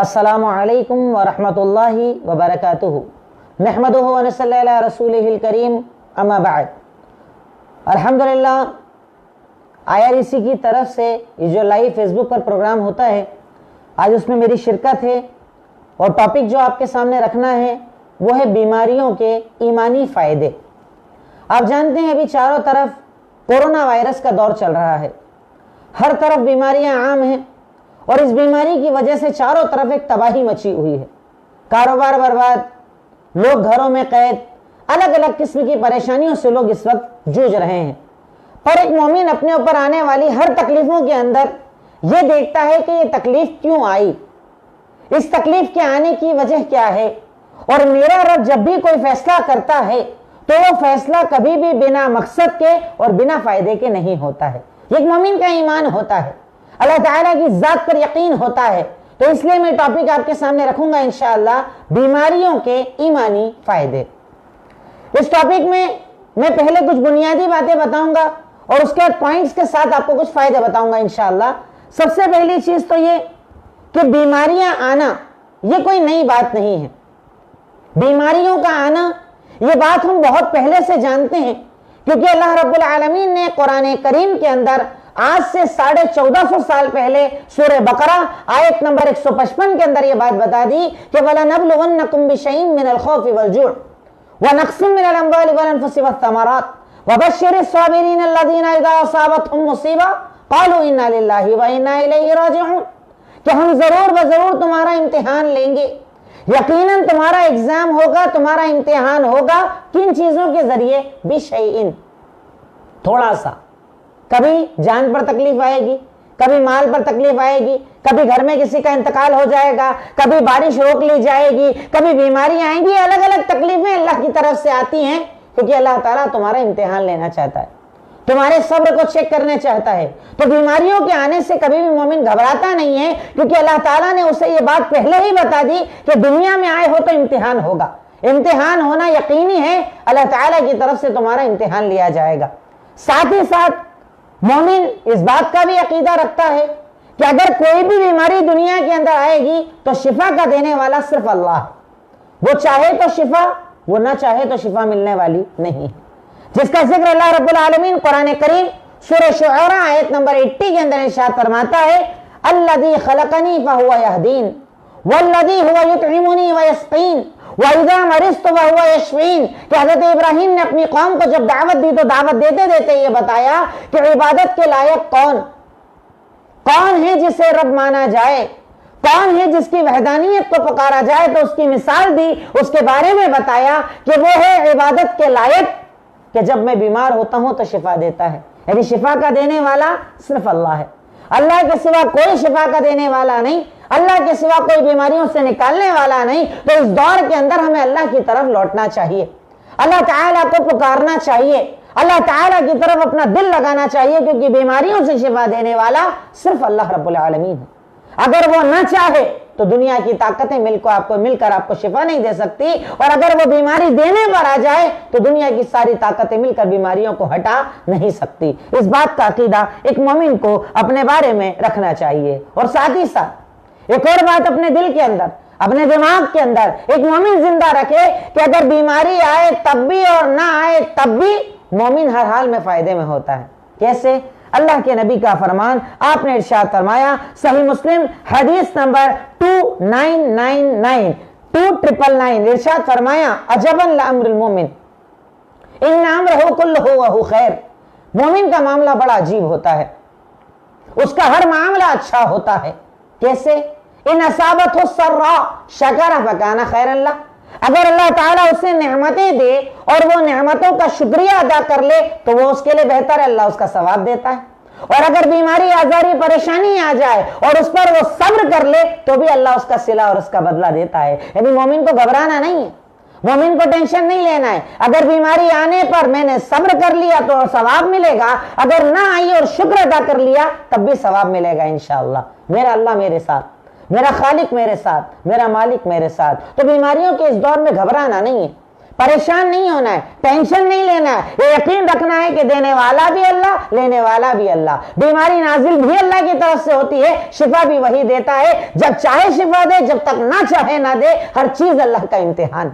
السلام علیکم ورحمۃ اللہ وبرکاتہ نحمدہ ونصلی علی رسولہ الکریم اما بعد۔ الحمدللہ IREC کی طرف سے یہ جو لائیو فیس بک پر پروگرام ہوتا ہے، آج اس میں میری شرکت ہے اور ٹاپک جو آپ کے سامنے رکھنا ہے وہ ہے بیماریوں کے ایمانی فائدے۔ آپ جانتے ہیں ابھی چاروں طرف کورونا وائرس کا دور چل رہا ہے، ہر طرف بیماریاں عام ہیں اور اس بیماری کی وجہ سے چاروں طرف ایک تباہی مچی ہوئی ہے، کاروبار برباد، لوگ گھروں میں قید، الگ الگ قسم کی پریشانیوں سے لوگ اس وقت جوجھ رہے ہیں۔ پر ایک مومن اپنے اوپر آنے والی ہر تکلیفوں کے اندر یہ دیکھتا ہے کہ یہ تکلیف کیوں آئی، اس تکلیف کے آنے کی وجہ کیا ہے، اور میرا رب جب بھی کوئی فیصلہ کرتا ہے تو وہ فیصلہ کبھی بھی بنا مقصد کے اور بنا فائدے کے نہیں ہوتا ہے۔ یہ ایک مومن کا ایمان ہوتا ہے، اللہ تعالیٰ کی ذات پر یقین ہوتا ہے۔ تو اس لیے میں ٹاپک آپ کے سامنے رکھوں گا انشاءاللہ بیماریوں کے ایمانی فائدے۔ اس ٹاپک میں پہلے کچھ بنیادی باتیں بتاؤں گا اور اس کے بعد پوائنٹس کے ساتھ آپ کو کچھ فائدے بتاؤں گا انشاءاللہ۔ سب سے پہلی چیز تو یہ کہ بیماریاں آنا یہ کوئی نئی بات نہیں ہے۔ بیماریوں کا آنا یہ بات ہم بہت پہلے سے جانتے ہیں، کیونکہ اللہ رب العالمین نے قرآن کریم کے اندر آج سے 1450 سال پہلے سورہ بقرہ آیت نمبر 155 کے اندر یہ بات بتا دی کہ وَلَنَبْلُوَنَّكُمْ بِشَيْءٍ مِّنَ الْخَوْفِ وَالْجُوعِ وَنَقْصٍ مِّنَ الْأَمْوَالِ وَالْأَنفُسِ وَالثَّمَرَاتِ وَبَشِّرِ الصَّابِرِينَ الَّذِينَ إِذَا أَصَابَتْهُمْ مُصِيبَةٌ قَالُوا إِنَّا لِلَّهِ وَإِنَّا إِلَيْهِ رَاجِعُونَ کہ ہم ضرور تمہارا امتحان لیں گے، یقیناً تمہارا ایگزام ہوگا، تمہارا امتحان ہوگا۔ کن چیزوں کے ذریعے؟ بِشَيْءٍ، تھوڑا سا، کبھی جان پر تکلیف آئے گی، کبھی مال پر تکلیف آئے گی، کبھی گھر میں کسی کا انتقال ہو جائے گا، کبھی بارش روک لی جائے گی، کبھی بیماریاں آئیں گی۔ الگ الگ تکلیفیں اللہ کی طرف سے آتی ہیں کیونکہ اللہ تعالیٰ تمہارا امتحان لینا چاہتا ہے، تمہارے صبر کو چیک کرنا چاہتا ہے۔ تو بیماریوں کے آنے سے کبھی بھی مومن گھبراتا نہیں ہے، کیونکہ اللہ تعالیٰ نے اسے یہ بات پہلے ہی بتا دی کہ دنیا میں آئے ہو تو امتحان ہوگا، امتحان ہونا یقینی ہے، اللہ تعالیٰ کی طرف سے تمہارا امتحان لیا جائے گا۔ ساتھ ہی ساتھ مومن اس بات کا بھی عقیدہ رکھتا ہے کہ اگر کوئی بھی بیماری دنیا کے اندر آئے گی تو شفا کا دینے والا صرف اللہ ہے، وہ چاہے تو شفا، وہ نہ چاہے تو شفا ملنے والی نہیں، جس کا ذکر اللہ رب العالمین قرآن کریم سورہ شعراء آیت نمبر 80 کے اندر ارشاد فرماتا ہے الذی خلقنی فہو یہدین والذی هو یطعمنی ویسقین وَإِذَا مَرِضْتُ وَهُوَ يَشْفِينِ کہ حضرت ابراہیم نے اپنی قوم کو جب دعوت دی تو دعوت دیتے دیتے یہ بتایا کہ عبادت کے لائق کون ہے جسے رب مانا جائے، کون ہے جس کی وحدانیت کو پکارا جائے، تو اس کی مثال دی، اس کے بارے میں بتایا کہ وہ ہے عبادت کے لائق کہ جب میں بیمار ہوتا ہوں تو شفا دیتا ہے، یعنی شفا کا دینے والا صرف اللہ ہے، اللہ کے سوا کوئی شفا کا دینے والا نہیں، اللہ کے سوا کوئی بیماریوں سے نکالنے والا نہیں۔ تو اس دور کے اندر ہمیں اللہ کی طرف لوٹنا چاہیے، اللہ تعالیٰ کو پکارنا چاہیے، اللہ تعالیٰ کی طرف اپنا دل لگانا چاہیے، کیونکہ بیماریوں سے شفا دینے والا صرف اللہ رب العالمین ہے۔ اگر وہ نہ چاہے تو دنیا کی طاقتیں مل کر آپ کو شفا نہیں دے سکتی، اور اگر وہ بیماری دینے پر آ جائے تو دنیا کی ساری طاقتیں مل کر بیماریوں کو ہٹا نہیں سکتی۔ اس بات کا عقیدہ ایک مومن کو اپنے بارے میں رکھنا چاہیے۔ اور ساتھ ہی ساتھ ایک اور بات اپنے دل کے اندر، اپنے دماغ کے اندر ایک مومن زندہ رکھے کہ اگر بیماری آئے تب بھی اور نہ آئے تب بھی مومن ہر حال میں فائدے میں ہوتا ہے۔ کیسے؟ اللہ کے نبی کا فرمان، آپ نے ارشاد فرمایا صحیح مسلم حدیث نمبر 2999 ارشاد فرمایا عجبا لامر المومن ان امرہ کلہ وہو خیر، مومن کا معاملہ بڑا عجیب ہوتا ہے، اس کا ہر معاملہ اچھا ہوتا ہے۔ کیسے؟ ان اصابتہ السراء شکر فکان خیرا لہ، اگر اللہ تعالیٰ اسے نعمتیں دے اور وہ نعمتوں کا شکریہ ادا کر لے تو وہ اس کے لیے بہتر ہے، اللہ اس کا ثواب دیتا ہے۔ اور اگر بیماری آزاری پریشانی آ جائے اور اس پر وہ صبر کر لے تو بھی اللہ اس کا صلہ اور اس کا بدلہ دیتا ہے۔ یعنی مومن کو گھبرانا نہیں ہے، مومن کو ٹینشن نہیں لینا ہے۔ اگر بیماری آنے پر میں نے صبر کر لیا تو ثواب ملے گا، اگر نہ آئی اور شکر ادا کر لیا تب بھی ثواب ملے گا انشاءاللہ۔ میرا اللہ میرے ساتھ، میرا خالق میرے ساتھ، میرا مالک میرے ساتھ۔ تو بیماریوں کے اس دور میں گھبرانا نہیں ہے۔ پریشان نہیں ہونا ہے، ٹینشن نہیں لینا ہے، یہ یقین رکھنا ہے کہ دینے والا بھی اللہ، لینے والا بھی اللہ، بیماری نازل بھی اللہ کی طرف سے ہوتی ہے، شفا بھی وہی دیتا ہے، جب چاہے شفا دے، جب تک نہ چاہے نہ دے، ہر چیز اللہ کا امتحان۔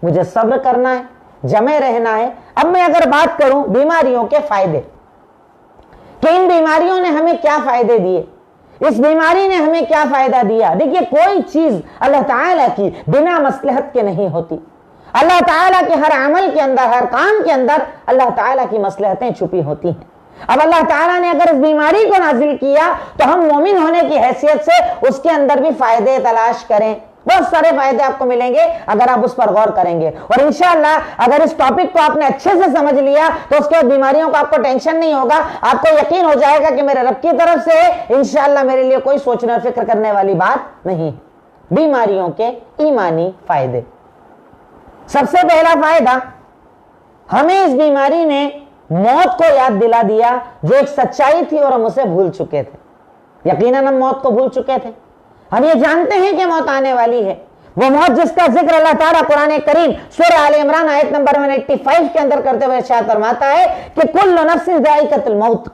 مجھے صبر کرنا ہے، جمے رہنا ہے۔ اب میں اگر بات کروں بیماریوں کے فائدے کہ ان بیماریوں نے ہمیں کیا فائدے دیے، اس بیماری نے ہمیں کیا فائدہ دیا، دیکھیے کوئی چیز اللہ تعالیٰ کی بنا مصلحت کے نہیں ہوتی۔ اللہ تعالیٰ کے ہر عمل کے اندر، ہر کام کے اندر اللہ تعالیٰ کی مصلحتیں چھپی ہوتی ہیں۔ اب اللہ تعالیٰ نے اگر اس بیماری کو نازل کیا تو ہم مومن ہونے کی حیثیت سے اس کے اندر بھی فائدے تلاش کریں۔ بہت سارے فائدے آپ کو ملیں گے اگر آپ اس پر غور کریں گے، اور انشاءاللہ اگر اس ٹاپک کو آپ نے اچھے سے سمجھ لیا تو اس کے بعد بیماریوں کا آپ کو ٹینشن نہیں ہوگا، آپ کو یقین ہو جائے گا کہ میرے رب کی طرف سے انشاءاللہ میرے لیے کوئی سوچنے اور فکر کرنے والی بات نہیں۔ بیماریوں کے ایمانی فائدے۔ سب سے پہلا فائدہ، ہمیں اس بیماری نے موت کو یاد دلا دیا جو ایک سچائی تھی اور ہم اسے بھول چکے تھے۔ یقیناً ہم موت کو بھول چکے تھے، ہم یہ جانتے ہیں کہ موت آنے والی ہے، وہ موت جس کا ذکر اللہ تعالیٰ قرآن کریم سورہ آل عمران آیت نمبر 185 کے اندر کرتے ہوئے ارشاد فرماتا ہے کہ کل نفس ذائقۃ الموت،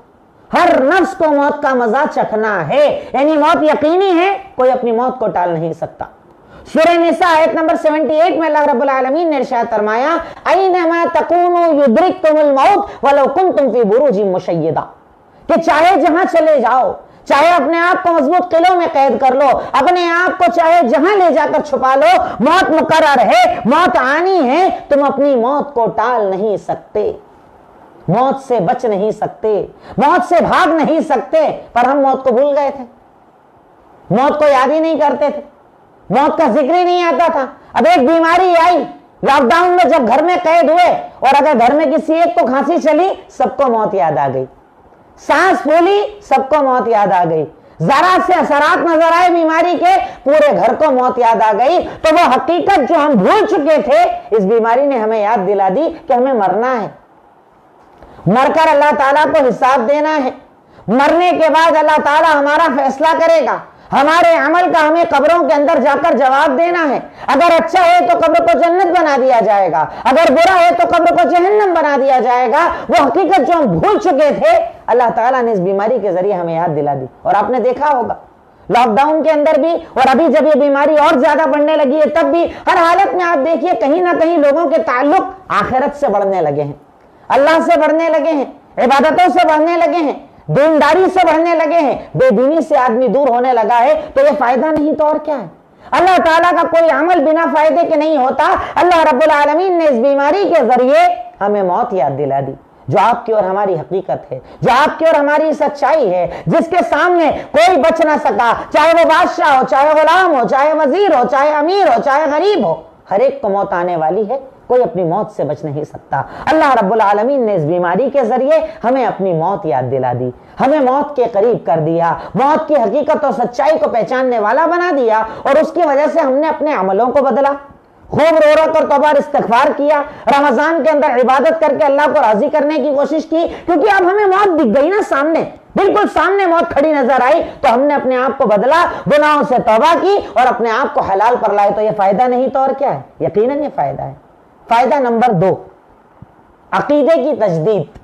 ہر نفس کو موت کا مزہ چکھنا ہے، یعنی موت یقینی ہے، کوئی اپنی موت کو ٹال نہیں سکتا۔ سورہ نساء آیت نمبر 78 میں اللہ رب العالمین نے ارشاد فرمایا اینما تکونوا یدرککم الموت ولو کنتم فی بروج مشیدہ، کہ چاہے جہاں چلے جاؤ، چاہے اپنے آپ کو مضبوط قلعوں میں قید کر لو، اپنے آپ کو چاہے جہاں لے جا کر چھپا لو، موت مقرر ہے، موت آنی ہے، تم اپنی موت کو ٹال نہیں سکتے، موت سے بچ نہیں سکتے، موت سے بھاگ نہیں سکتے۔ پر ہم موت کو بھول گئے تھے، موت کو یاد ہی نہیں کرتے تھے، موت کا ذکر ہی نہیں آتا تھا۔ اب ایک بیماری آئی لاک ڈاؤن میں، جب گھر میں قید ہوئے اور اگر گھر میں کسی ایک کو کھانسی چلی سب کو موت یاد آ گئی، سانس پھولی سب کو موت یاد آ گئی، ذرا سے اثرات نظر آئے بیماری کے پورے گھر کو موت یاد آ گئی۔ تو وہ حقیقت جو ہم بھول چکے تھے اس بیماری نے ہمیں یاد دلا دی کہ ہمیں مرنا ہے، مر کر اللہ تعالیٰ کو حساب دینا ہے، مرنے کے بعد اللہ تعالیٰ ہمارا فیصلہ کرے گا، ہمارے عمل کا ہمیں قبروں کے اندر جا کر جواب دینا ہے۔ اگر اچھا ہے تو قبر کو جنت بنا دیا جائے گا، اگر برا ہے تو قبر کو جہنم بنا دیا جائے گا۔ وہ حقیقت جو ہم بھول چکے تھے اللہ تعالیٰ نے اس بیماری کے ذریعے ہمیں یاد دلا دی۔ اور آپ نے دیکھا ہوگا لاک ڈاؤن کے اندر بھی، اور ابھی جب یہ بیماری اور زیادہ بڑھنے لگی ہے تب بھی، ہر حالت میں آپ دیکھیے کہیں نہ کہیں لوگوں کے تعلق آخرت سے بڑھنے لگے ہیں، اللہ سے بڑھنے لگے ہیں، عبادتوں سے بڑھنے لگے ہیں، دینداری سے بڑھنے لگے ہیں، بے دینی سے آدمی دور ہونے لگا ہے۔ تو یہ فائدہ نہیں تو اور کیا ہے؟ اللہ تعالیٰ کا کوئی عمل بنا فائدے کے نہیں ہوتا۔ اللہ رب العالمین نے اس بیماری کے ذریعے ہمیں موت یاد دلا دی، جو آپ کی اور ہماری حقیقت ہے، جو آپ کی اور ہماری سچائی ہے، جس کے سامنے کوئی بچ نہ سکا، چاہے وہ بادشاہ ہو، چاہے غلام ہو، چاہے وزیر ہو، چاہے امیر ہو، چاہے غریب ہو، ہر ایک کو موت آنے والی ہے، کوئی اپنی موت سے بچ نہیں سکتا۔ اللہ رب العالمین نے اس بیماری کے ذریعے ہمیں اپنی موت یاد دلا دی، ہمیں موت کے قریب کر دیا، موت کی حقیقت اور سچائی کو پہچاننے والا بنا دیا، اور اس کی وجہ سے ہم نے اپنے عملوں کو بدلا، خوب رو رو کر توبہ اور استغفار کیا، رمضان کے اندر عبادت کر کے اللہ کو راضی کرنے کی کوشش کی، کیونکہ اب ہمیں موت دکھ گئی نا سامنے، بالکل سامنے موت کھڑی نظر آئی، تو ہم نے اپنے آپ کو بدلا، گناہوں سے توبہ کی اور اپنے آپ کو حلال پر لائے۔ تو یہ فائدہ نہیں تو اور کیا ہے؟ یقیناً یہ فائدہ ہے۔ فائدہ نمبر 2، عقیدے کی تجدید۔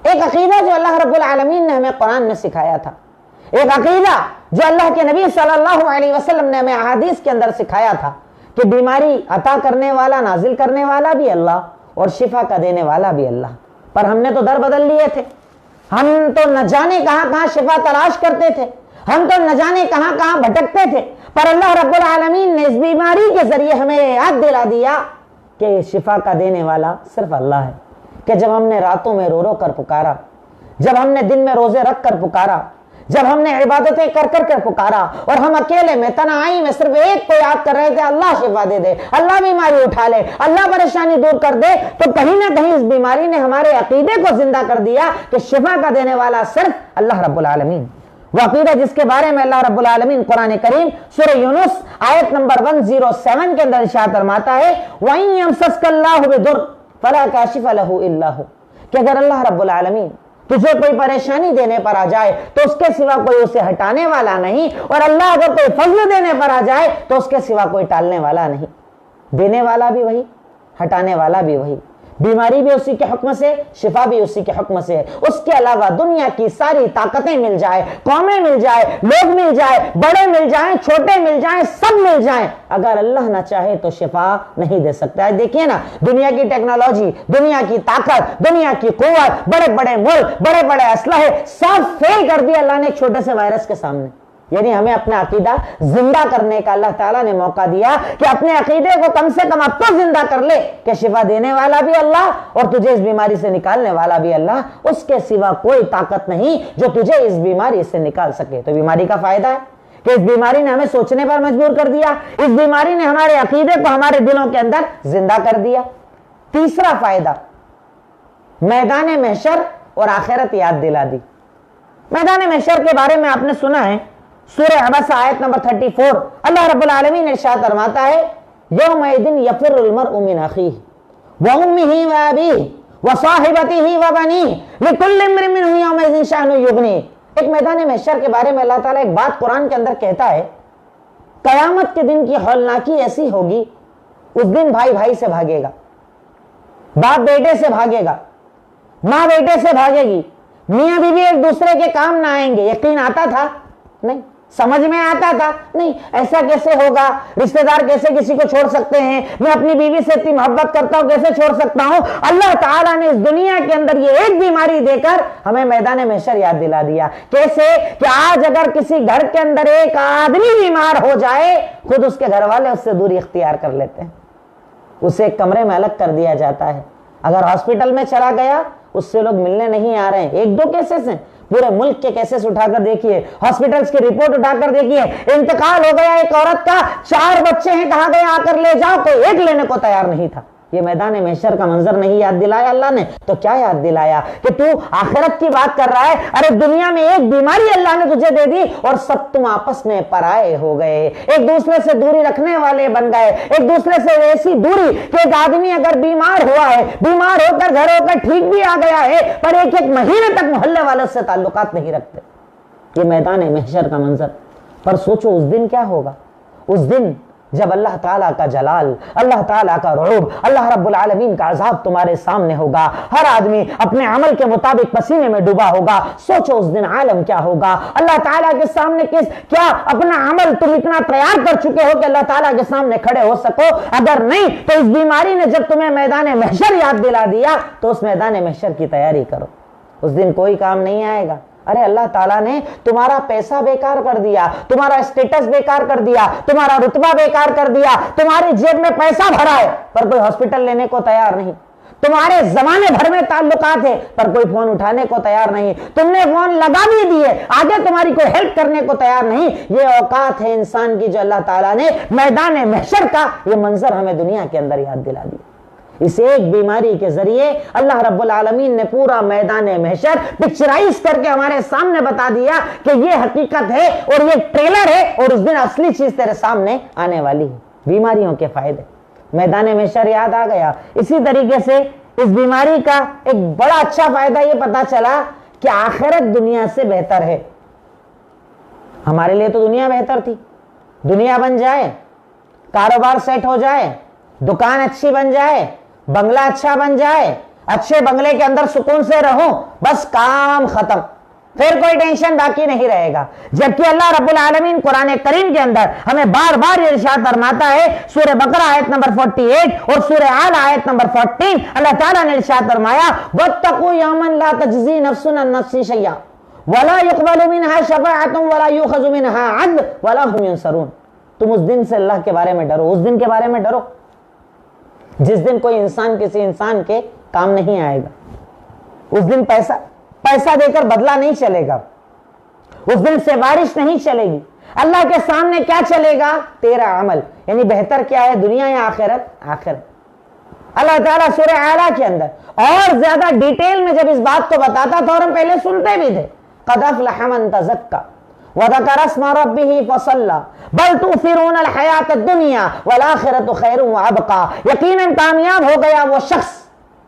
ایک عقیدہ جو اللہ رب العالمین نے ہمیں قرآن میں سکھایا تھا، ایک عقیدہ جو اللہ کے نبی صلی اللہ علیہ وسلم نے ہمیں احادیث کے اندر سکھایا تھا کہ بیماری عطا کرنے والا، نازل کرنے والا بھی اللہ اور شفا کا دینے والا بھی اللہ۔ پر ہم نے تو در بدل لیے تھے، ہم تو نہ جانے کہاں کہاں شفا تلاش کرتے تھے، ہم تو نہ جانے کہاں کہاں بھٹکتے تھے۔ پر اللہ رب العالمین نے اس بیماری کے ذریعے ہمیں یاد دلا دیا کہ شفا کا دینے والا صرف اللہ ہے، کہ جب ہم نے راتوں میں رو رو کر پکارا، جب ہم نے دن میں روزے رکھ کر پکارا، جب ہم نے عبادتیں کر کر کر پکارا، اور ہم اکیلے میں تنہائی میں صرف ایک کو یاد کر رہے تھے، اللہ شفا دے دے، اللہ بیماری اٹھا لے، اللہ پریشانی دور کر دے، تو کہیں نہ کہیں اس بیماری نے ہمارے عقیدے کو زندہ کر دیا کہ شفا کا دینے والا صرف اللہ رب العالمین۔ وہ عقیدہ جس کے بارے میں اللہ رب العالمین قرآن کریم سورہ یونس آیت نمبر 107 کے اندر ارشاد فرماتا ہے وَإِن يَمْسَسْكَ اللَّهُ بِضُرٍّ فَلَا كَاشِفَ لَهُ إِلَّا هُوَ، کہ اگر اللہ رب العالمین تجھے کوئی پریشانی دینے پر آ جائے تو اس کے سوا کوئی اسے ہٹانے والا نہیں، اور اللہ اگر کوئی فضل دینے پر آ جائے تو اس کے سوا کوئی ٹالنے والا نہیں۔ دینے والا بھی وہی، ہٹانے والا بھی وہی، بیماری بھی اسی کے حکم سے، شفا بھی اسی کے حکم سے ہے۔ اس کے علاوہ دنیا کی ساری طاقتیں مل جائے، قومیں مل جائے، لوگ مل جائے، بڑے مل جائیں، چھوٹے مل جائیں، سب مل جائیں، اگر اللہ نہ چاہے تو شفا نہیں دے سکتا ہے۔ دیکھیے نا، دنیا کی ٹیکنالوجی، دنیا کی طاقت، دنیا کی قوت، بڑے بڑے ملک، بڑے بڑے اسلحے، سب فیل کر دیا اللہ نے ایک چھوٹے سے وائرس کے سامنے۔ یعنی ہمیں اپنا عقیدہ زندہ کرنے کا اللہ تعالیٰ نے موقع دیا کہ اپنے عقیدے کو کم سے کم اب تو زندہ کر لے کہ شفا دینے والا بھی اللہ اور تجھے اس بیماری سے نکالنے والا بھی اللہ، اس کے سوا کوئی طاقت نہیں جو تجھے اس بیماری سے نکال سکے۔ تو بیماری کا فائدہ ہے کہ اس بیماری نے ہمیں سوچنے پر مجبور کر دیا، اس بیماری نے ہمارے عقیدے کو ہمارے دلوں کے اندر زندہ کر دیا۔ تیسرا فائدہ، میدان محشر اور آخرت یاد دلا دی۔ میدان محشر کے بارے میں آپ نے سنا ہے، سورہ عبس آیت نمبر 34، اللہ رب العالمین ارشاد فرماتا ہے، یومئذ یفر المرء من اخیہ وامہ وابیہ وصاحبتہ وبنیہ لکل امرئ منہم یومئذ شأن یغنیہ۔ ایک میدان محشر کے بارے میں اللہ تعالیٰ ایک بات قرآن کے اندر کہتا ہے، قیامت کے دن کی ہولناکی ایسی ہوگی، اس دن بھائی بھائی سے بھاگے گا، باپ بیٹے سے بھاگے گا، ماں بیٹے سے بھاگے گی، میاں بیوی ایک دوسرے کے کام نہ آئیں گے۔ یقین آتا تھا؟ نہیں۔ سمجھ میں آتا تھا؟ نہیں۔ ایسا کیسے ہوگا؟ رشتہ دار کیسے کسی کو چھوڑ سکتے ہیں؟ میں اپنی بیوی سے اتنی محبت کرتا ہوں، کیسے چھوڑ سکتا ہوں؟ اللہ تعالیٰ نے اس دنیا کے اندر یہ ایک بیماری دے کر ہمیں میدان محشر یاد دلا دیا۔ کیسے کہ آج اگر کسی گھر کے اندر ایک آدمی بیمار ہو جائے، خود اس کے گھر والے اس سے دوری اختیار کر لیتے ہیں، اسے ایک کمرے میں الگ کر دیا جاتا ہے۔ اگر ہاسپٹل میں چلا گیا، اس سے لوگ ملنے نہیں آ رہے ہیں۔ ایک دو کیسز ہیں، پورے ملک کے کیسز اٹھا کر دیکھیے، ہاسپٹلز کی رپورٹ اٹھا کر دیکھیے، انتقال ہو گیا ایک عورت کا، 4 بچے ہیں، کہا گیا آ کر لے جاؤ، کوئی ایک لینے کو تیار نہیں تھا۔ یہ میدان محشر کا منظر نہیں یاد دلایا اللہ نے، تو کیا یاد دلایا کہ تو آخرت کی بات کر رہا ہے؟ ارے دنیا میں ایک بیماری اللہ نے تجھے دے دی اور سب تم آپس میں پرائے ہو گئے، ایک دوسرے سے دوری رکھنے والے بن گئے، ایک دوسرے سے ایسی دوری کہ ایک آدمی اگر بیمار ہوا ہے، بیمار ہو کر گھر ہو کر ٹھیک بھی آ گیا ہے، پر ایک مہینے تک محلے والوں سے تعلقات نہیں رکھتے۔ یہ میدان محشر کا منظر۔ پر سوچو اس دن کیا ہوگا؟ اس دن جب اللہ تعالیٰ کا جلال، اللہ تعالیٰ کا رعب، اللہ رب العالمین کا عذاب تمہارے سامنے ہوگا، ہر آدمی اپنے عمل کے مطابق پسینے میں ڈوبا ہوگا۔ سوچو اس دن عالم کیا ہوگا، اللہ تعالیٰ کے سامنے کیا اپنا عمل تم اتنا تیار کر چکے ہو کہ اللہ تعالیٰ کے سامنے کھڑے ہو سکو؟ اگر نہیں تو اس بیماری نے جب تمہیں میدان محشر یاد دلا دیا تو اس میدان محشر کی تیاری کرو، اس دن کوئی کام نہیں آئے گا۔ ارے اللہ تعالیٰ نے تمہارا پیسہ بیکار کر دیا، تمہارا اسٹیٹس بیکار کر دیا، تمہارا رتبہ بیکار کر دیا، تمہاری جیب میں پیسہ بھرا ہے پر کوئی ہاسپٹل لینے کو تیار نہیں، تمہارے زمانے بھر میں تعلقات ہیں پر کوئی فون اٹھانے کو تیار نہیں، تم نے فون لگا بھی دیے، آگے تمہاری کوئی ہیلپ کرنے کو تیار نہیں۔ یہ اوقات ہے انسان کی جو اللہ تعالیٰ نے میدان محشر کا یہ منظر ہمیں دنیا کے اندر یاد دلا دیا۔ اس ایک بیماری کے ذریعے اللہ رب العالمین نے پورا میدان محشر پکچرائز کر کے ہمارے سامنے بتا دیا کہ یہ حقیقت ہے اور یہ ٹریلر ہے اور اس دن اصلی چیز تیرے سامنے آنے والی ہے۔ بیماریوں کے فائدے، میدان محشر یاد آ گیا۔ اسی طریقے سے اس بیماری کا ایک بڑا اچھا فائدہ یہ پتا چلا کہ آخرت دنیا سے بہتر ہے۔ ہمارے لیے تو دنیا بہتر تھی، دنیا بن جائے، کاروبار سیٹ ہو جائے، دکان اچھی بن جائے، بنگلہ اچھا بن جائے، اچھے بنگلے کے اندر سکون سے رہوں، بس کام ختم، پھر کوئی ٹینشن باقی نہیں رہے گا۔ جبکہ اللہ رب العالمین قرآن کریم کے اندر ہمیں بار بار یہ ارشاد فرماتا ہے، سورہ بقرہ آیت نمبر 48 اور سورہ آل آیت نمبر 14، اللہ تعالیٰ نے ارشاد فرمایا، وَاتَّقُوا يَوْمًا لَا تَجْزِي نَفْسٌ عَن نَفْسٍ شَيْئًا وَلَا يُقْبَلُ مِنْهَا شَفَاعَةٌ وَلَا يُؤْخَذُ مِنْهَا عَدْلٌ وَلَا هُمْ يُنصَرُونَ۔ تم اس دن سے اللہ کے بارے میں ڈرو، اس دن کے بارے میں ڈرو جس دن کوئی انسان کسی انسان کے کام نہیں آئے گا، اس دن پیسہ دے کر بدلہ نہیں چلے گا، اس دن سفارش نہیں چلے گی، اللہ کے سامنے کیا چلے گا؟ تیرا عمل۔ یعنی بہتر کیا ہے، دنیا یا آخرت؟ آخرت۔ اللہ تعالیٰ سورہ اعلیٰ کے اندر اور زیادہ ڈیٹیل میں جب اس بات کو بتاتا تھا اور ہم پہلے سنتے بھی تھے، قد افلح من تزکا وذکر اسم ربہ فصلی بل تؤثرون الحیاۃ الدنیا والآخرۃ خیر وابقی۔ یقیناً کامیاب ہو گیا وہ شخص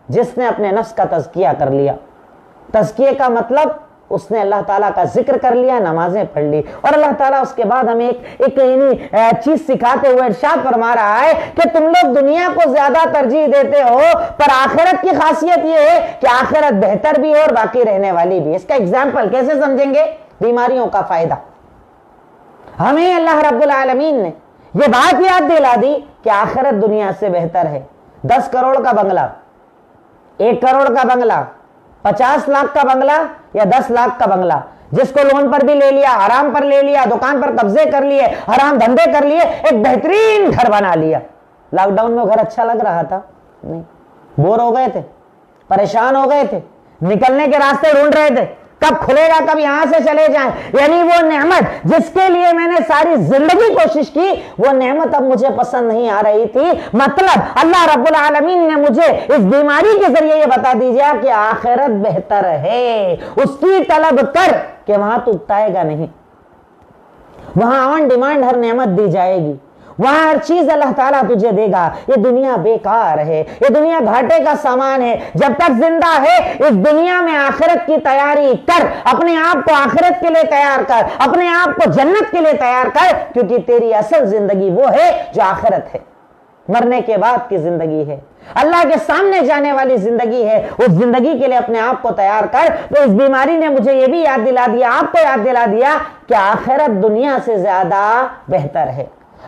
جس نے اپنے نفس کا تزکیہ کر لیا۔ تزکیے کا مطلب اس نے اللہ تعالیٰ کا ذکر کر لیا، نمازیں پڑھ لی، اور اللہ تعالیٰ اس کے بعد ہمیں ایک چیز سکھاتے ہوئے ارشاد فرما رہا ہے کہ تم لوگ دنیا کو زیادہ ترجیح دیتے ہو، پر آخرت کی خاصیت یہ ہے کہ آخرت بہتر بھی ہے اور باقی رہنے والی بھی۔ اس کا ایگزامپل کیسے سمجھیں گے؟ بیماریوں کا فائدہ۔ ہمیں اللہ رب العالمین نے یہ بات یاد دلا دی کہ آخرت دنیا سے بہتر ہے۔ 10 کروڑ کا بنگلہ، 1 کروڑ کا بنگلہ، 50 لاکھ کا بنگلہ یا 10 لاکھ کا بنگلہ، جس کو لون پر بھی لے لیا، حرام پر لے لیا، دکان پر قبضے کر لیے، حرام دھندے کر لیے، ایک بہترین گھر بنا لیا۔ لاک ڈاؤن میں گھر اچھا لگ رہا تھا؟ نہیں، بور ہو گئے تھے، پریشان ہو گئے تھے، نکلنے کے راستے ڈھونڈ رہے تھے، کب کھلے گا، کب یہاں سے چلے جائیں۔ یعنی وہ نعمت جس کے لیے میں نے ساری زندگی کوشش کی، وہ نعمت اب مجھے پسند نہیں آ رہی تھی۔ مطلب اللہ رب العالمین نے مجھے اس بیماری کے ذریعے یہ بتا دیجیے کہ آخرت بہتر ہے، اس کی طلب کر کہ وہاں تو اکتائے گا نہیں، وہاں آن ڈیمانڈ ہر نعمت دی جائے گی، وہاں ہر چیز اللہ تعالیٰ تجھے دے گا۔ یہ دنیا بیکار ہے، یہ دنیا گھاٹے کا سامان ہے۔ جب تک زندہ ہے اس دنیا میں آخرت کی تیاری کر، اپنے آپ کو آخرت کے لیے تیار کر، اپنے آپ کو جنت کے لیے تیار کر، کیونکہ تیری اصل زندگی وہ ہے جو آخرت ہے، مرنے کے بعد کی زندگی ہے، اللہ کے سامنے جانے والی زندگی ہے۔ اس زندگی کے لیے اپنے آپ کو تیار کر۔ تو اس بیماری نے مجھے یہ بھی یاد دلا دیا، آپ کو یاد دلا دیا کہ آخرت دنیا سے زیادہ بہتر ہے۔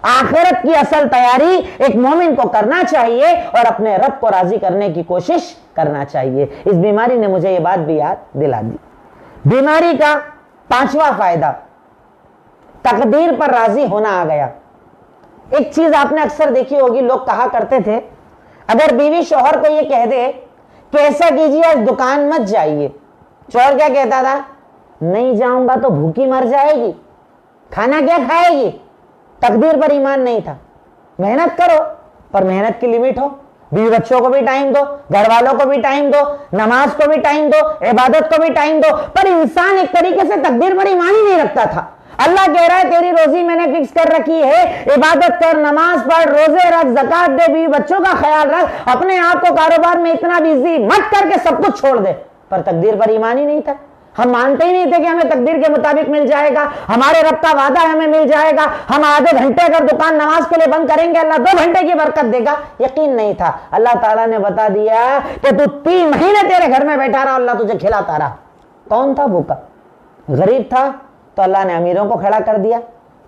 آخرت کی اصل تیاری ایک مومن کو کرنا چاہیے اور اپنے رب کو راضی کرنے کی کوشش کرنا چاہیے۔ اس بیماری نے مجھے یہ بات بھی یاد دلا دی۔ بیماری کا 5واں فائدہ، تقدیر پر راضی ہونا آ گیا۔ ایک چیز آپ نے اکثر دیکھی ہوگی، لوگ کہا کرتے تھے اگر بیوی شوہر کو یہ کہہ دے کہ ایسا کیجیے آج دکان مت جائیے، شوہر کیا کہتا تھا؟ نہیں جاؤں گا تو بھوکی مر جائے گی، کھانا کیا کھائے گی؟ تقدیر پر ایمان نہیں تھا۔ محنت کرو پر محنت کی لمٹ ہو، بیوی بچوں کو بھی ٹائم دو، گھر والوں کو بھی ٹائم دو، نماز کو بھی ٹائم دو، عبادت کو بھی ٹائم دو، پر انسان ایک طریقے سے تقدیر پر ایمان ہی نہیں رکھتا تھا۔ اللہ کہہ رہا ہے تیری روزی میں نے فکس کر رکھی ہے، عبادت کر، نماز پڑھ، روزے رکھ، زکات دے، بیوی بچوں کا خیال رکھ، اپنے آپ کو کاروبار میں اتنا بزی مت کر کے سب کچھ چھوڑ دے، پر تقدیر پر ایمان ہی نہیں تھا۔ ہم مانتے ہی نہیں تھے کہ ہمیں تقدیر کے مطابق مل جائے گا، ہمارے رب کا وعدہ ہے ہمیں مل جائے گا، ہم آدھے گھنٹے اگر دکان نماز کے لیے بند کریں گے اللہ 2 گھنٹے کی برکت دے گا، یقین نہیں تھا۔ اللہ تعالیٰ نے بتا دیا کہ تو 3 مہینے تیرے گھر میں بیٹھا رہا، اللہ تجھے کھلاتا رہا۔ کون تھا بھوکا؟ غریب تھا تو اللہ نے امیروں کو کھڑا کر دیا،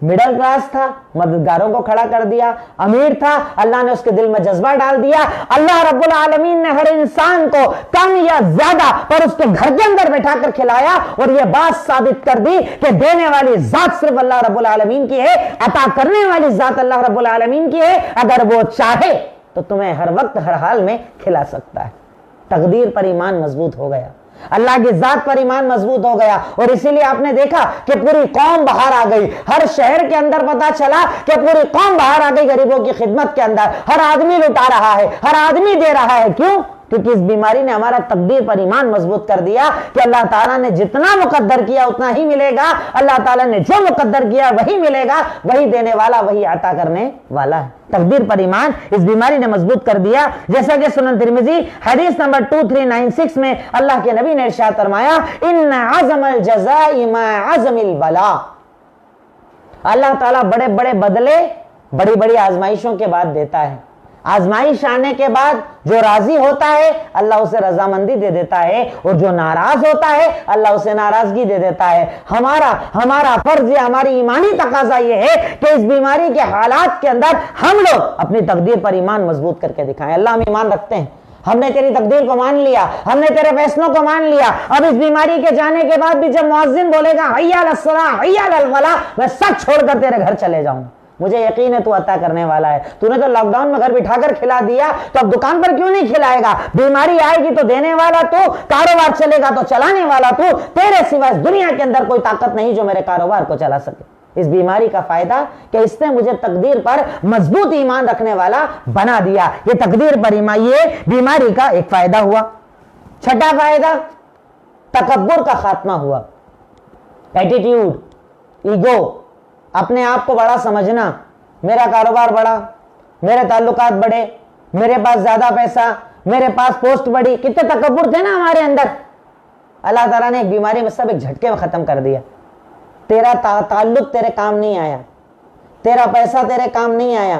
مڈل کلاس تھا مددگاروں کو کھڑا کر دیا، امیر تھا اللہ نے اس کے دل میں جذبہ ڈال دیا۔ اللہ رب العالمین نے ہر انسان کو کم یا زیادہ پر اس کے گھر کے اندر بیٹھا کر کھلایا، اور یہ بات ثابت کر دی کہ دینے والی ذات صرف اللہ رب العالمین کی ہے، عطا کرنے والی ذات اللہ رب العالمین کی ہے۔ اگر وہ چاہے تو تمہیں ہر وقت ہر حال میں کھلا سکتا ہے۔ تقدیر پر ایمان مضبوط ہو گیا، اللہ کی ذات پر ایمان مضبوط ہو گیا، اور اسی لیے آپ نے دیکھا کہ پوری قوم باہر آ گئی۔ ہر شہر کے اندر پتا چلا کہ پوری قوم باہر آ گئی غریبوں کی خدمت کے اندر، ہر آدمی لٹا رہا ہے، ہر آدمی دے رہا ہے۔ کیوں؟ کیونکہ اس بیماری نے ہمارا تقدیر پر ایمان مضبوط کر دیا کہ اللہ تعالیٰ نے جتنا مقدر کیا اتنا ہی ملے گا، اللہ تعالیٰ نے جو مقدر کیا وہی ملے گا، وہی دینے والا، وہی عطا کرنے والا ہے۔ تقدیر پر ایمان اس بیماری نے مضبوط کر دیا۔ جیسا کہ سنن ترمذی حدیث نمبر 2396 میں اللہ کے نبی نے ارشاد فرمایا، ان عظم الجزاء مع عظم البلاء۔ اللہ تعالیٰ بڑے بڑے بدلے بڑی بڑی آزمائشوں کے بعد دیتا ہے۔ آزمائش آنے کے بعد جو راضی ہوتا ہے اللہ اسے رضامندی دے دیتا ہے، اور جو ناراض ہوتا ہے اللہ اسے ناراضگی دے دیتا ہے۔ ہمارا فرض یہ، ہماری ایمانی تقاضا یہ ہے کہ اس بیماری کے حالات کے اندر ہم لوگ اپنی تقدیر پر ایمان مضبوط کر کے دکھائیں۔ اللہ ہم ایمان رکھتے ہیں، ہم نے تیری تقدیر کو مان لیا، ہم نے تیرے فیصلوں کو مان لیا۔ اب اس بیماری کے جانے کے بعد بھی جب مؤذن بولے گا حی علی الصلاۃ حی علی الفلاح، میں سب چھوڑ کر تیرے گھر چلے جاؤں، مجھے یقین ہے تو عطا کرنے والا ہے۔ تو نے تو لاک ڈاؤن میں گھر بٹھا کر کھلا دیا، تو اب دکان پر کیوں نہیں کھلائے گا؟ بیماری آئے گی تو دینے والا تو، کاروبار چلے گا تو چلانے والا تو، تیرے سوا اس دنیا کے اندر کوئی طاقت نہیں جو میرے کاروبار کو چلا سکے۔ اس بیماری کا فائدہ کہ اس نے مجھے تقدیر پر مضبوط ایمان رکھنے والا بنا دیا۔ یہ تقدیر پر ایمان، یہ بیماری کا ایک فائدہ ہوا۔ 6واں فائدہ، تکبر کا خاتمہ ہوا۔ ایٹیٹیوڈ، ایگو، اپنے آپ کو بڑا سمجھنا، میرا کاروبار بڑا، میرے تعلقات بڑے، میرے پاس زیادہ پیسہ، میرے پاس پوسٹ بڑی، کتنے تکبر تھے نا ہمارے اندر۔ اللہ تعالیٰ نے ایک بیماری میں سب ایک جھٹکے میں ختم کر دیا. تیرا تعلق تیرے کام نہیں آیا, تیرا پیسہ تیرے کام نہیں آیا,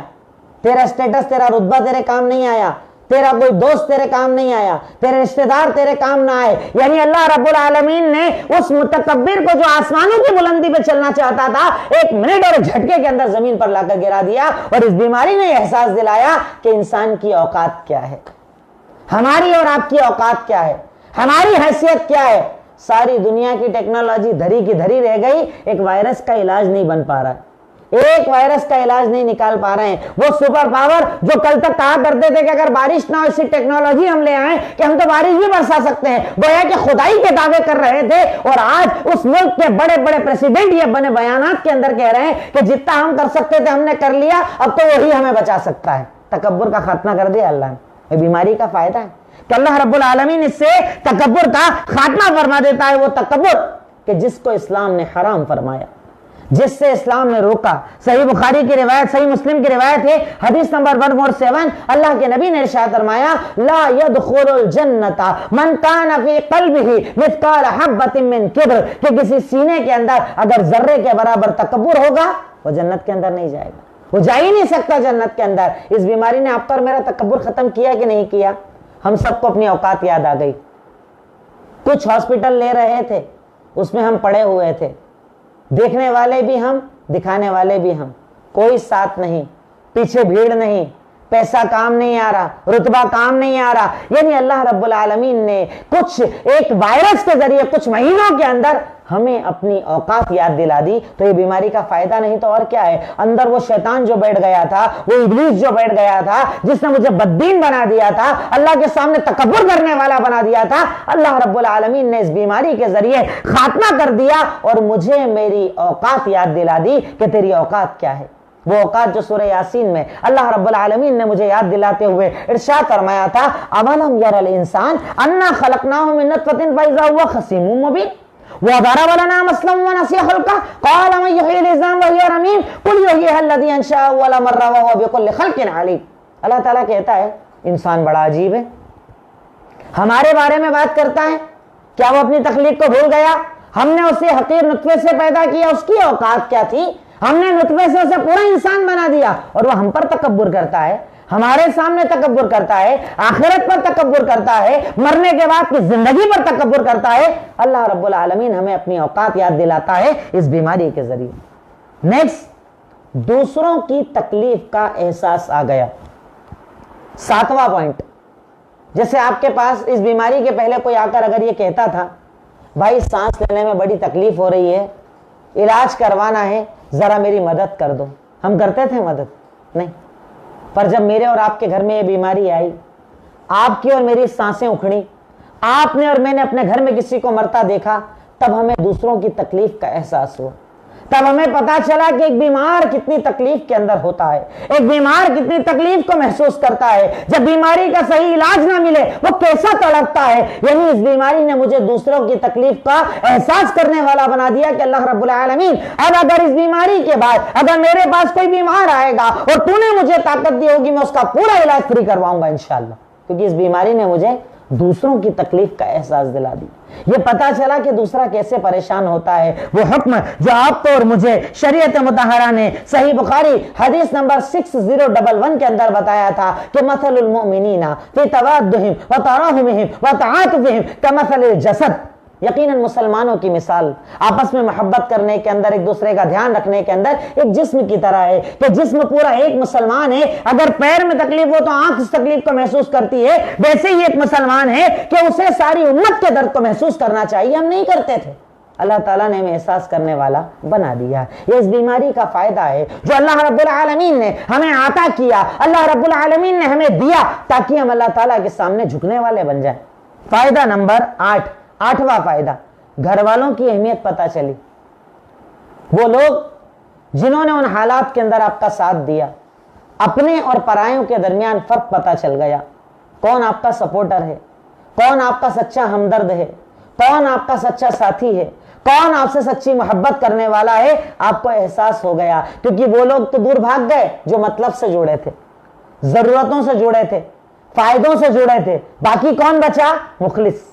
تیرا اسٹیٹس تیرا رتبہ تیرے کام نہیں آیا, تیرا کوئی دوست تیرے کام نہیں آیا, تیرے رشتہ دار تیرے کام نہ آئے. یعنی اللہ رب العالمین نے اس متکبر کو جو آسمانوں کی بلندی پہ چلنا چاہتا تھا, 1 منٹ اور جھٹکے کے اندر زمین پر لا کر گرا دیا. اور اس بیماری نے احساس دلایا کہ انسان کی اوقات کیا ہے, ہماری اور آپ کی اوقات کیا ہے, ہماری حیثیت کیا ہے. ساری دنیا کی ٹیکنالوجی دھری کی دھری رہ گئی, ایک وائرس کا علاج نہیں بن پا رہا, ایک وائرس کا علاج نہیں نکال پا رہے ہیں. وہ سپر پاور جو کل تک کہا کرتے تھے کہ اگر بارش نہ ہو ایسی ٹیکنالوجی ہم لے آئیں کہ ہم تو بارش بھی برسا سکتے ہیں, گویا کہ خدائی کے دعوے کر رہے تھے. اور آج اس ملک کے بڑے بڑے پریزیڈنٹ یہ بنے بیانات کے اندر کہہ رہے ہیں کہ جتنا ہم کر سکتے تھے ہم نے کر لیا, اب تو وہی ہمیں بچا سکتا ہے. تکبر کا خاتمہ کر دیا اللہ نے. یہ بیماری کا فائدہ ہے کہ اللہ رب العالمین اس سے تکبر کا خاتمہ فرما دیتا ہے. وہ تکبر کہ جس کو اسلام نے حرام فرمایا, جس سے اسلام نے روکا. صحیح بخاری کی روایت, صحیح مسلم کی روایت ہے, حدیث نمبر 147, اللہ کے نبی نے ارشاد فرمایا لا يدخل الجنت من کان فی قلبہ مثقال حبۃ من کبر, کہ کسی سینے کے اندر اگر ذرے کے برابر تکبر ہوگا وہ جنت کے اندر نہیں جائے گا, وہ جا ہی نہیں سکتا جنت کے اندر. اس بیماری نے آپ پر میرا تکبر ختم کیا کہ نہیں کیا؟ ہم سب کو اپنی اوقات یاد آ گئی. کچھ ہاسپٹل لے رہے تھے, اس میں ہم پڑے ہوئے تھے, دیکھنے والے بھی ہم, دکھانے والے بھی ہم, کوئی ساتھ نہیں, پیچھے بھیڑ نہیں, پیسہ کام نہیں آ رہا, رتبہ کام نہیں آ رہا. یعنی اللہ رب العالمین نے کچھ ایک وائرس کے ذریعے کچھ مہینوں کے اندر ہمیں اپنی اوقات یاد دلا دی. تو یہ بیماری کا فائدہ نہیں تو اور کیا ہے؟ اندر وہ شیطان جو بیٹھ گیا تھا, وہ ابلیس جو بیٹھ گیا تھا, جس نے مجھے بددین بنا دیا تھا, اللہ کے سامنے تکبر کرنے والا بنا دیا تھا, اللہ رب العالمین نے اس بیماری کے ذریعے خاتمہ کر دیا اور مجھے میری اوقات یاد دلا دی کہ تیری اوقات کیا ہے. وہ اوقات جو سورہ یاسین میں اللہ رب العالمین نے مجھے یاد دلاتے ہوئے ارشاد فرمایا تھا اولم یر الانسان انا خلقناہ من نطفۃ فاذا هو خصیم مبین وضرب لنا مثلا ونسي خلقه قال من يحيي العظام وهي رميم قل يحييها الذي انشأها اول مرة وهو بكل خلق عليم. اللہ تعالیٰ کہتا ہے انسان بڑا عجیب ہے, ہمارے بارے میں بات کرتا ہے, کیا وہ اپنی تخلیق کو بھول گیا؟ ہم نے اسے حقیر نطفے سے پیدا کیا, اس کی اوقات کیا تھی؟ ہم نے نطفے سے اسے پورا انسان بنا دیا اور وہ ہم پر تکبر کرتا ہے, ہمارے سامنے تکبر کرتا ہے, آخرت پر تکبر کرتا ہے, مرنے کے بعد کی زندگی پر تکبر کرتا ہے. اللہ رب العالمین ہمیں اپنی اوقات یاد دلاتا ہے اس بیماری کے ذریعے. نیکسٹ, دوسروں کی تکلیف کا احساس آ گیا. 7واں پوائنٹ, جیسے آپ کے پاس اس بیماری کے پہلے کوئی آ کر اگر یہ کہتا تھا بھائی سانس لینے میں بڑی تکلیف ہو رہی ہے, علاج کروانا ہے, ذرا میری مدد کر دو, ہم کرتے تھے مدد؟ نہیں. پر جب میرے اور آپ کے گھر میں یہ بیماری آئی, آپ کی اور میری سانسیں اکھڑی, آپ نے اور میں نے اپنے گھر میں کسی کو مرتا دیکھا, تب ہمیں دوسروں کی تکلیف کا احساس ہوا. تب ہمیں پتا چلا کہ ایک بیمار کتنی تکلیف کے اندر ہوتا ہے, ایک بیمار کتنی تکلیف کو محسوس کرتا ہے, جب بیماری کا صحیح علاج نہ ملے وہ کیسا تڑپتا ہے. یعنی اس بیماری نے مجھے دوسروں کی تکلیف کا احساس کرنے والا بنا دیا کہ اللہ رب العالمین اب اگر اس بیماری کے بعد اگر میرے پاس کوئی بیمار آئے گا اور تو نے مجھے طاقت دی ہوگی, میں اس کا پورا علاج فری کرواؤں گا انشاءاللہ, کیونکہ اس بیماری نے مجھے دوسروں کی تکلیف کا احساس دلا دی. یہ پتا چلا کہ دوسرا کیسے پریشان ہوتا ہے. وہ حکم جو آپ کو اور مجھے شریعت مطہرہ نے صحیح بخاری حدیث نمبر 6011 کے اندر بتایا تھا کہ مثل المؤمنین فی توادہم وتراحمہم وتعاطفہم کمثل الجسد, یقیناً مسلمانوں کی مثال آپس میں محبت کرنے کے اندر, ایک دوسرے کا دھیان رکھنے کے اندر ایک جسم کی طرح ہے. کہ جسم پورا ایک مسلمان ہے, اگر پیر میں تکلیف ہو تو آنکھ اس تکلیف کو محسوس کرتی ہے, ویسے ہی ایک مسلمان ہے کہ اسے ساری امت کے درد کو محسوس کرنا چاہیے. ہم نہیں کرتے تھے, اللہ تعالیٰ نے ہمیں احساس کرنے والا بنا دیا. یہ اس بیماری کا فائدہ ہے جو اللہ رب العالمین نے ہمیں عطا کیا, اللہ رب العالمین نے ہمیں دیا تاکہ ہم اللہ تعالیٰ کے سامنے جھکنے والے بن جائیں. فائدہ نمبر 8واں فائدہ, گھر والوں کی اہمیت پتہ چلی. وہ لوگ جنہوں نے ان حالات کے اندر آپ کا ساتھ دیا, اپنے اور پرائیوں کے درمیان فرق پتہ چل گیا. کون آپ کا سپورٹر ہے, کون آپ کا سچا ہمدرد ہے, کون آپ کا سچا ساتھی ہے, کون آپ سے سچی محبت کرنے والا ہے, آپ کو احساس ہو گیا. کیونکہ وہ لوگ تو دور بھاگ گئے جو مطلب سے جڑے تھے, ضرورتوں سے جڑے تھے, فائدوں سے جڑے تھے. باقی کون بچا؟ مخلص,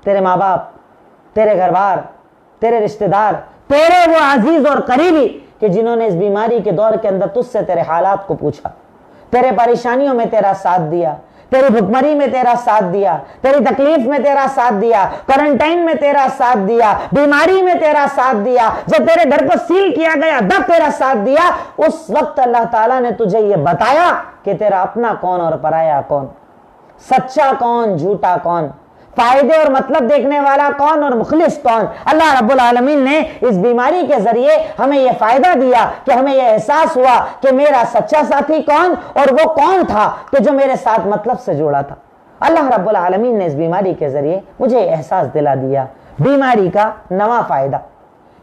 تیرے ماں باپ, تیرے گھر بار، تیرے رشتہ دار، تیرے وہ عزیز اور قریبی کہ جنہوں نے اس بیماری کے دور کے اندر تجھ سے تیرے حالات کو پوچھا، تیرے پریشانیوں میں تیرا ساتھ دیا، تیری بھکمری میں تیرا ساتھ دیا، تیری تکلیف میں تیرا ساتھ دیا، کوارنٹائن میں تیرا ساتھ دیا، بیماری میں تیرا ساتھ دیا، جب تیرے گھر کو سیل کیا گیا تب تیرا ساتھ دیا، اس وقت اللہ تعالیٰ نے تجھے یہ بتایا کہ تیرا اپنا کون اور پرایا کون، سچا کون جھوٹا کون، فائدے اور مطلب دیکھنے والا کون اور مخلص کون۔ اللہ رب العالمین نے اس بیماری کے ذریعے ہمیں یہ فائدہ دیا کہ ہمیں یہ احساس ہوا کہ میرا سچا ساتھی کون اور وہ کون تھا کہ جو میرے ساتھ مطلب سے جوڑا تھا۔ اللہ رب العالمین نے اس بیماری کے ذریعے مجھے احساس دلا دیا۔ بیماری کا نواں فائدہ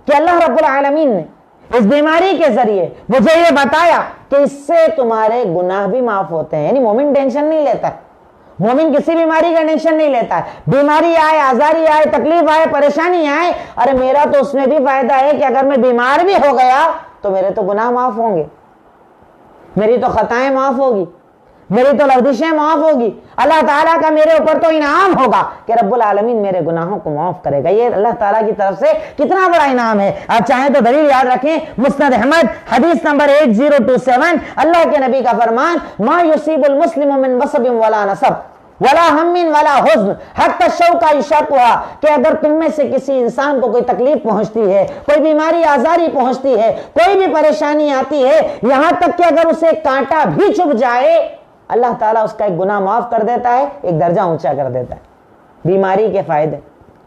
کہ اللہ رب العالمین نے اس بیماری کے ذریعے مجھے یہ بتایا کہ اس سے تمہارے گناہ بھی معاف ہوتے ہیں۔ یعنی مومن ٹینشن نہیں لیتا ہے، مومن کسی بیماری کا ٹینشن نہیں لیتا ہے۔ بیماری آئے، آزاری آئے، تکلیف آئے، پریشانی آئے، ارے میرا تو اس میں بھی فائدہ ہے کہ اگر میں بیمار بھی ہو گیا تو میرے تو گناہ معاف ہوں گے، میری تو خطائیں معاف ہوگی، میری تو لغزشیں معاف ہوگی، اللہ تعالیٰ کا میرے اوپر تو انعام ہوگا کہ رب العالمین میرے گناہوں کو معاف کرے گا۔ یہ اللہ تعالیٰ کی طرف سے کتنا بڑا انعام ہے۔ آپ چاہیں تو دلیل یاد رکھیں، مسند احمد حدیث نمبر 8027، اللہ کے نبی کا فرمان، ما یصیب المسلم من وصب ولا نصب ولا ہم ولا حزن حتی الشوکۃ یشاقھا، کہ اگر تم میں سے کسی انسان کو کوئی تکلیف پہنچتی ہے، کوئی بیماری آزاری پہنچتی ہے، کوئی بھی پریشانی آتی ہے، یہاں تک کہ اگر اسے کانٹا بھی چبھ جائے، اللہ تعالیٰ اس کا ایک گناہ معاف کر دیتا ہے، ایک درجہ اونچا کر دیتا ہے۔ بیماری کے فائدے،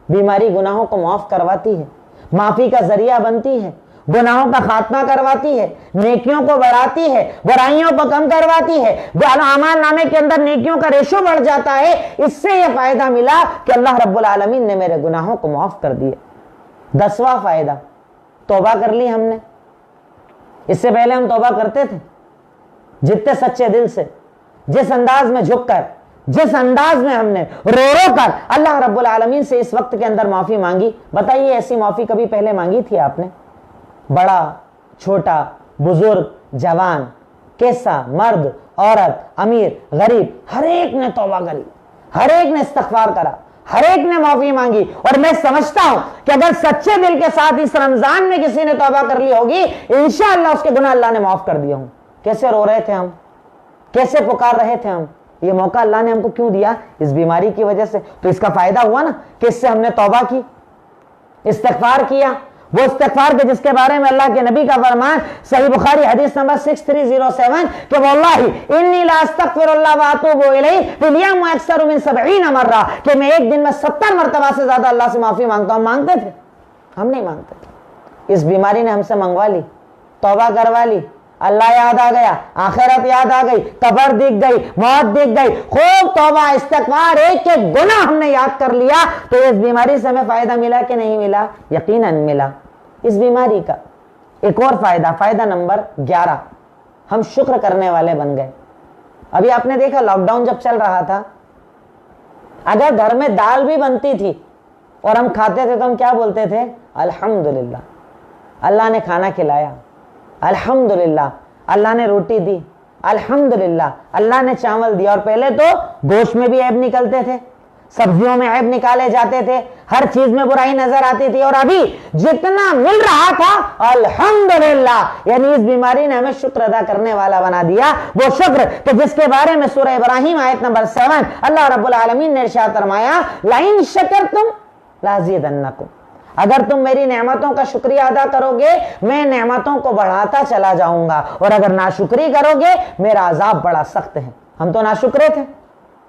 بیماری گناہوں کو معاف کرواتی ہے، معافی کا ذریعہ بنتی ہے، گناہوں کا خاتمہ کرواتی ہے، نیکیوں کو بڑھاتی ہے، برائیوں کو کم کرواتی ہے، اعمال نامے کے اندر نیکیوں کا ریشو بڑھ جاتا ہے۔ اس سے یہ فائدہ ملا کہ اللہ رب العالمین نے میرے گناہوں کو معاف کر دیے۔ 10واں فائدہ، توبہ کر لی ہم نے۔ اس سے پہلے ہم توبہ کرتے تھے جتنے سچے دل سے، جس انداز میں جھک کر، جس انداز میں ہم نے رو رو کر اللہ رب العالمین سے اس وقت کے اندر معافی مانگی، بتائیے ایسی معافی کبھی پہلے مانگی تھی آپ نے؟ بڑا، چھوٹا، بزرگ، جوان، کیسا، مرد، عورت، امیر، غریب، ہر ایک نے توبہ کری، ہر ایک نے استغفار کرا، ہر ایک نے معافی مانگی۔ اور میں سمجھتا ہوں کہ اگر سچے دل کے ساتھ اس رمضان میں کسی نے توبہ کر لی ہوگی، انشاءاللہ اس کے گناہ اللہ نے معاف کر دیے ہوں۔ کیسے رو رہے تھے ہم، کیسے پکار رہے تھے ہم، یہ موقع اللہ نے ہم کو کیوں دیا؟ اس بیماری کی وجہ سے۔ تو اس کا فائدہ ہوا نا کہ اس سے ہم نے توبہ کی، استغفار کیا، وہ استغفار کے جس کے بارے میں اللہ کے نبی کا فرمان صحیح بخاری حدیث نمبر 6307 کہ واللہ انی لا استغفر اللہ واتوب الیہ فی الیوم اکثر من 70 مرہ، کہ میں ایک دن میں 70 مرتبہ سے زیادہ اللہ سے معافی مانگتا ہوں۔ مانگتے تھے؟ ہم نہیں مانگتے تھے۔ اس بیماری نے ہم سے منگوا لی، توبہ کروا لی، اللہ یاد آ گیا، آخرت یاد آ گئی، قبر دکھ گئی، موت دکھ گئی، خوب توبہ استغفار، ایک ایک گناہ ہم نے یاد کر لیا۔ تو اس بیماری سے ہمیں فائدہ ملا کہ نہیں ملا؟ یقیناً ملا۔ اس بیماری کا ایک اور فائدہ، فائدہ نمبر 11، ہم شکر کرنے والے بن گئے۔ ابھی آپ نے دیکھا لاک ڈاؤن جب چل رہا تھا، اگر گھر میں دال بھی بنتی تھی اور ہم کھاتے تھے تو ہم کیا بولتے تھے؟ الحمدللہ، اللہ نے کھانا کھلایا، الحمدللہ اللہ نے روٹی دی، الحمدللہ اللہ نے چاول دیا۔ اور پہلے تو گوشت میں بھی عیب نکلتے تھے، سبزیوں میں عیب نکالے جاتے تھے، ہر چیز میں برائی نظر آتی تھی، اور ابھی جتنا مل رہا تھا الحمدللہ، یعنی اس بیماری نے ہمیں شکر ادا کرنے والا بنا دیا۔ وہ شکر کہ جس کے بارے میں سورہ ابراہیم آیت نمبر 7 اللہ رب العالمین نے ارشاد فرمایا، لئن شکرتم لازیدنکم، اگر تم میری نعمتوں کا شکریہ ادا کرو گے میں نعمتوں کو بڑھاتا چلا جاؤں گا، اور اگر ناشکری کرو گے میرا عذاب بڑا سخت ہے۔ ہم تو ناشکرے تھے،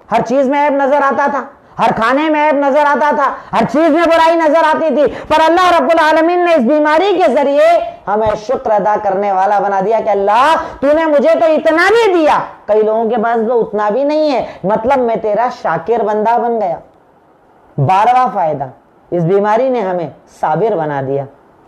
ہر چیز میں عیب نظر آتا تھا، ہر کھانے میں عیب نظر آتا تھا، ہر چیز میں برائی نظر آتی تھی، پر اللہ رب العالمین نے اس بیماری کے ذریعے ہمیں شکر ادا کرنے والا بنا دیا کہ اللہ تو نے مجھے تو اتنا بھی دیا، کئی لوگوں کے پاس تو اتنا بھی نہیں ہے، مطلب میں تیرا شاکر بندہ بن گیا۔ 12واں فائدہ، اس بیماری نے ہمیں صابر بنا دیا،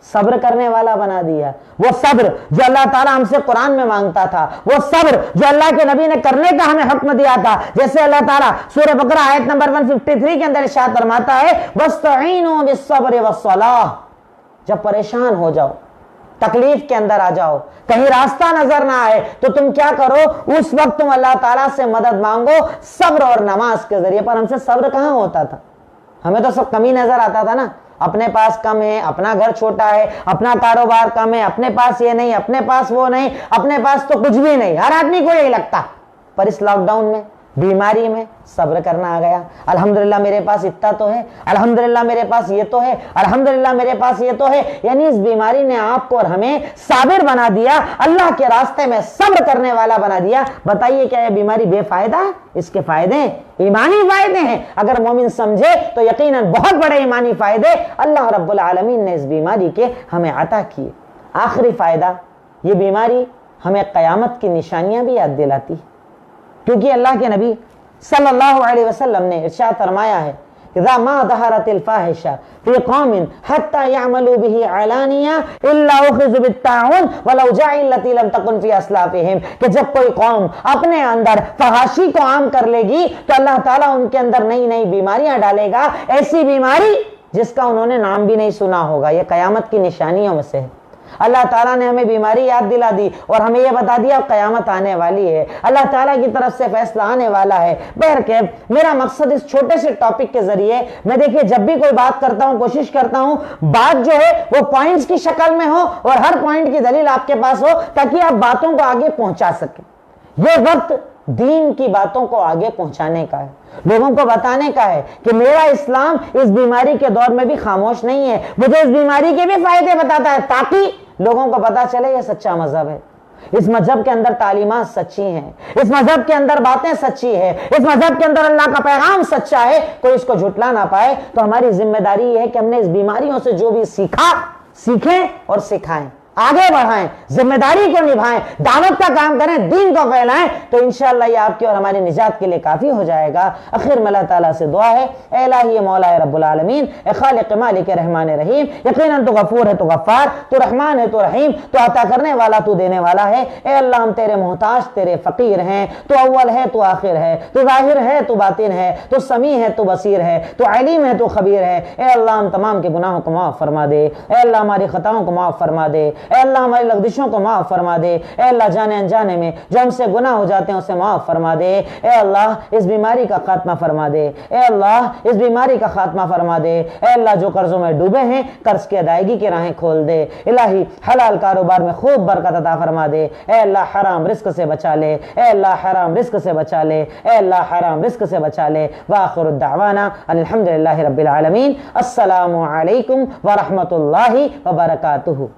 صبر کرنے والا بنا دیا۔ وہ صبر جو اللہ تعالیٰ ہم سے قرآن میں مانگتا تھا، وہ صبر جو اللہ کے نبی نے کرنے کا ہمیں حکم دیا تھا، جیسے اللہ تعالیٰ سورہ بقرہ آیت نمبر 153 کے اندر ارشاد فرماتا ہے، وَاسْتَعِینُوا بِالصَّبْرِ وَالصَّلَاةِ، جب پریشان ہو جاؤ، تکلیف کے اندر آ جاؤ، کہیں راستہ نظر نہ آئے تو تم کیا کرو؟ اس وقت تم اللہ تعالیٰ سے مدد مانگو صبر اور نماز کے ذریعے۔ پر ہم سے صبر کہاں ہوتا تھا؟ ہمیں تو سب کمی نظر آتا تھا نا، اپنے پاس کم ہے، اپنا گھر چھوٹا ہے، اپنا کاروبار کم ہے، اپنے پاس یہ نہیں، اپنے پاس وہ نہیں، اپنے پاس تو کچھ بھی نہیں، ہر آدمی کو یہی لگتا۔ پر اس لاک ڈاؤن میں، بیماری میں صبر کرنا آ گیا۔ الحمدللہ میرے پاس اتنا تو ہے، الحمدللہ میرے پاس یہ تو ہے، الحمدللہ میرے پاس یہ تو ہے۔ یعنی اس بیماری نے آپ کو اور ہمیں صابر بنا دیا، اللہ کے راستے میں صبر کرنے والا بنا دیا۔ بتائیے کیا یہ بیماری بے فائدہ ہے؟ اس کے فائدے ایمانی فائدے ہیں، اگر مومن سمجھے تو یقیناً بہت بڑے ایمانی فائدے اللہ رب العالمین نے اس بیماری کے ہمیں عطا کیے۔ آخری فائدہ، یہ بیماری ہمیں قیامت کی نشانیاں بھی یاد دلاتی ہے، کیونکہ اللہ کے نبی صلی اللہ علیہ وسلم نے ارشاد فرمایا ہے اذا ما ظهرت الفاحشة في قوم حتى يعملوا به علانية الا اخذوا بالطاعون ولو جاء التي لم تكن في اسلافهم، کہ جب کوئی قوم اپنے اندر فحاشی کو عام کر لے گی تو اللہ تعالیٰ ان کے اندر نئی نئی بیماریاں ڈالے گا، ایسی بیماری جس کا انہوں نے نام بھی نہیں سنا ہوگا۔ یہ قیامت کی نشانیوں میں سے ہے۔ اللہ تعالیٰ نے ہمیں بیماری یاد دلا دی اور ہمیں یہ بتا دیا قیامت آنے والی ہے، اللہ تعالیٰ کی طرف سے فیصلہ آنے والا ہے۔ بہرکیف میرا مقصد اس چھوٹے سے ٹاپک کے ذریعے، میں دیکھیے جب بھی کوئی بات کرتا ہوں کوشش کرتا ہوں بات جو ہے وہ پوائنٹس کی شکل میں ہو اور ہر پوائنٹ کی دلیل آپ کے پاس ہو تاکہ آپ باتوں کو آگے پہنچا سکیں۔ یہ وقت دین کی باتوں کو آگے پہنچانے کا ہے، لوگوں کو بتانے کا ہے کہ میرا اسلام اس بیماری کے دور میں بھی خاموش نہیں ہے، مجھے اس بیماری کے بھی فائدے بتاتا ہے تاکہ لوگوں کو پتا چلے یہ سچا مذہب ہے، اس مذہب کے اندر تعلیمات سچی ہیں، اس مذہب کے اندر باتیں سچی ہے، اس مذہب کے اندر اللہ کا پیغام سچا ہے، کوئی اس کو جھٹلا نہ پائے۔ تو ہماری ذمہ داری یہ ہے کہ ہم نے اس بیماریوں سے جو بھی سیکھیں اور سکھائیں، آگے بڑھائیں، ذمہ داری کو نبھائیں، دعوت کا کام کریں، دین کو پھیلائیں، تو انشاءاللہ یہ آپ کی اور ہماری نجات کے لیے کافی ہو جائے گا۔ آخر میں اللہ تعالیٰ سے دعا ہے، اے الہی مولا رب العالمین، اے خالق مالک رحمان رحیم، یقیناً تو غفور ہے، تو غفار، تو رحمان ہے، تو رحیم، تو عطا کرنے والا، تو دینے والا ہے۔ اے اللہ ہم تیرے محتاج، تیرے فقیر ہیں، تو اول ہے، تو آخر ہے، تو ظاہر ہے، تو باطن ہے، تو سمیع ہے، تو بصیر ہے، تو علیم ہے، تو خبیر ہے۔ اے اللہ ہم تمام کے گناہوں کو معاف فرما دے، اے اللہ ہماری خطاؤں کو معاف فرما دے، اے اللہ ہماری لغزشوں کو معاف فرما دے، اے اللہ جانے انجانے میں جو ہم سے گناہ ہو جاتے ہیں اسے معاف فرما دے، اے اللہ اس بیماری کا خاتمہ فرما دے، اے اللہ اس بیماری کا خاتمہ فرما دے، اے اللہ جو قرضوں میں ڈوبے ہیں قرض کی ادائیگی کی راہیں کھول دے، الہی حلال کاروبار میں خوب برکت عطا فرما دے، اے اللہ حرام رزق سے بچا لے، اے اللہ حرام رزق سے بچا لے، اے اللہ حرام رزق سے بچا لے۔ وآخر الدعوانا الحمدللہ رب العالمین۔ السلام علیکم ورحمۃ اللہ وبرکاتہ۔